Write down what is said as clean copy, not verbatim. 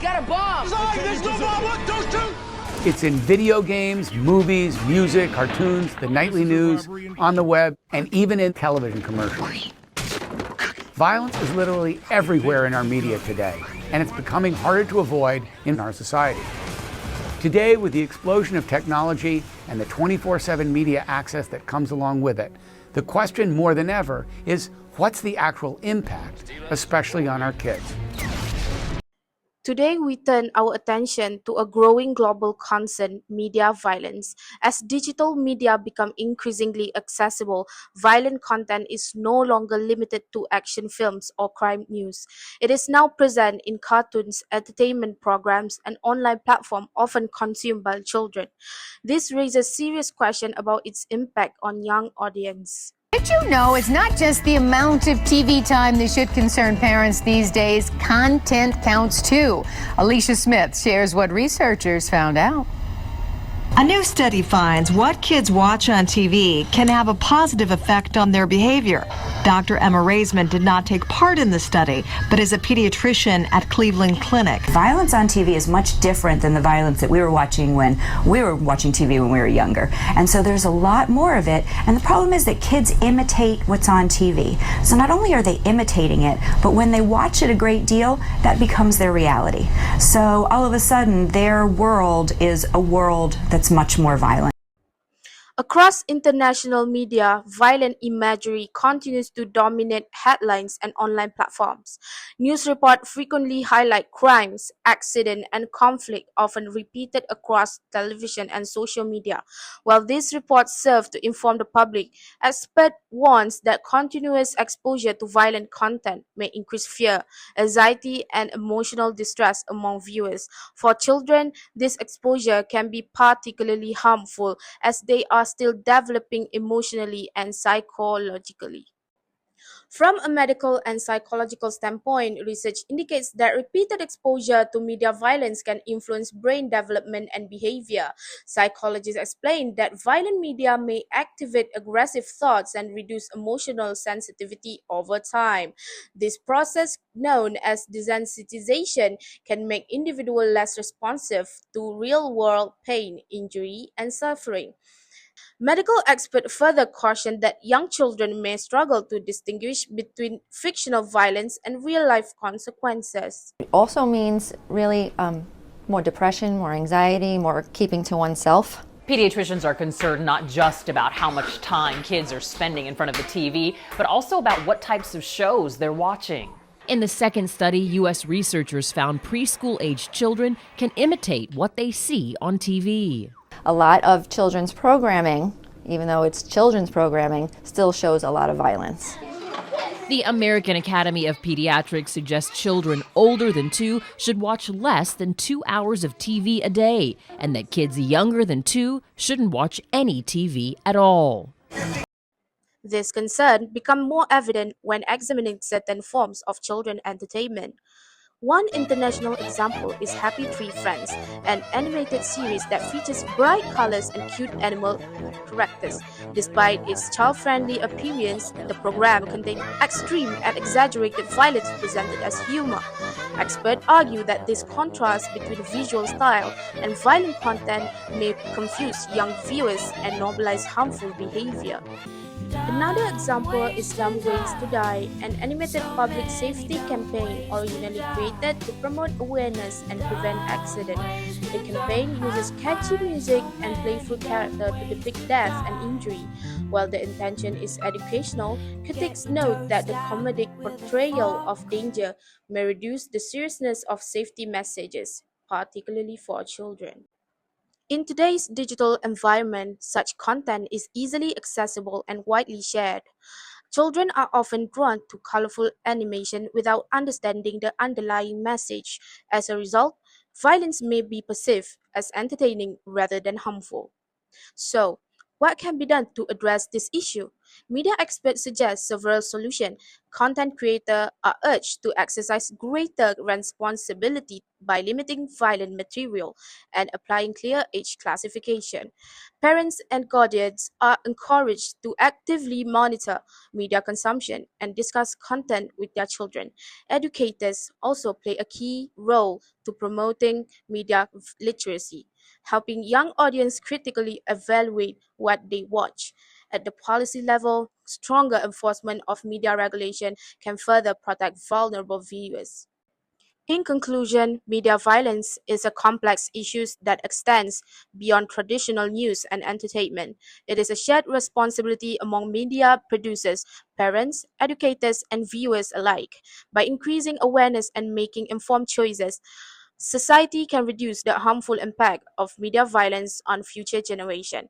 got a bomb! There's no bomb! What? Don't shoot! It's in video games, movies, music, cartoons, the nightly news, on the web, and even in television commercials. Violence is literally everywhere in our media today, and it's becoming harder to avoid in our society. Today, with the explosion of technology and the 24/7 media access that comes along with it, the question more than ever is, what's the actual impact, especially on our kids? Today, we turn our attention to a growing global concern, media violence. As digital media become increasingly accessible, violent content is no longer limited to action films or crime news. It is now present in cartoons, entertainment programs, and online platforms often consumed by children. This raises serious questions about its impact on young audiences. Did you know it's not just the amount of TV time that should concern parents these days? Content counts too. Alicia Smith shares what researchers found out. A new study finds what kids watch on TV can have a positive effect on their behavior. Dr. Emma Raisman did not take part in the study, but is a pediatrician at Cleveland Clinic. Violence on TV is much different than the violence that we were watching when we were watching TV when we were younger. And so there's a lot more of it. And the problem is that kids imitate what's on TV. So not only are they imitating it, but when they watch it a great deal, that becomes their reality. So all of a sudden, their world is a world that's much more violent. Across international media, violent imagery continues to dominate headlines and online platforms. News reports frequently highlight crimes, accidents, and conflict, often repeated across television and social media. While these reports serve to inform the public, experts warn that continuous exposure to violent content may increase fear, anxiety, and emotional distress among viewers. For children, this exposure can be particularly harmful as they are still developing emotionally and psychologically. From a medical and psychological standpoint, research indicates that repeated exposure to media violence can influence brain development and behavior. Psychologists explain that violent media may activate aggressive thoughts and reduce emotional sensitivity over time. This process, known as desensitization, can make individuals less responsive to real-world pain, injury, and suffering. Medical experts further caution that young children may struggle to distinguish between fictional violence and real-life consequences. It also means really more depression, more anxiety, more keeping to oneself. Pediatricians are concerned not just about how much time kids are spending in front of the TV, but also about what types of shows they're watching. In the second study, U.S. researchers found preschool-aged children can imitate what they see on TV. A lot of children's programming, even though it's children's programming, still shows a lot of violence. The American Academy of Pediatrics suggests children older than 2 should watch less than 2 hours of TV a day, and that kids younger than 2 shouldn't watch any TV at all. This concern becomes more evident when examining certain forms of children's entertainment. One international example is Happy Tree Friends, an animated series that features bright colors and cute animal characters. Despite its child-friendly appearance, the program contains extreme and exaggerated violence presented as humor. Experts argue that this contrast between visual style and violent content may confuse young viewers and normalize harmful behavior. Another example is Dumb Ways to Die, an animated public safety campaign originally created to promote awareness and prevent accidents. The campaign uses catchy music and playful characters to depict death and injury. While the intention is educational, critics note that the comedic portrayal of danger may reduce the seriousness of safety messages, particularly for children. In today's digital environment, such content is easily accessible and widely shared. Children are often drawn to colorful animation without understanding the underlying message. As a result, violence may be perceived as entertaining rather than harmful. So, what can be done to address this issue? Media experts suggest several solutions. Content creators are urged to exercise greater responsibility by limiting violent material and applying clear age classification. Parents and guardians are encouraged to actively monitor media consumption and discuss content with their children. Educators also play a key role to promoting media literacy, helping young audience critically evaluate what they watch. At the policy level, stronger enforcement of media regulation can further protect vulnerable viewers. In conclusion, media violence is a complex issue that extends beyond traditional news and entertainment. It is a shared responsibility among media producers, parents, educators, and viewers alike. By increasing awareness and making informed choices, society can reduce the harmful impact of media violence on future generations.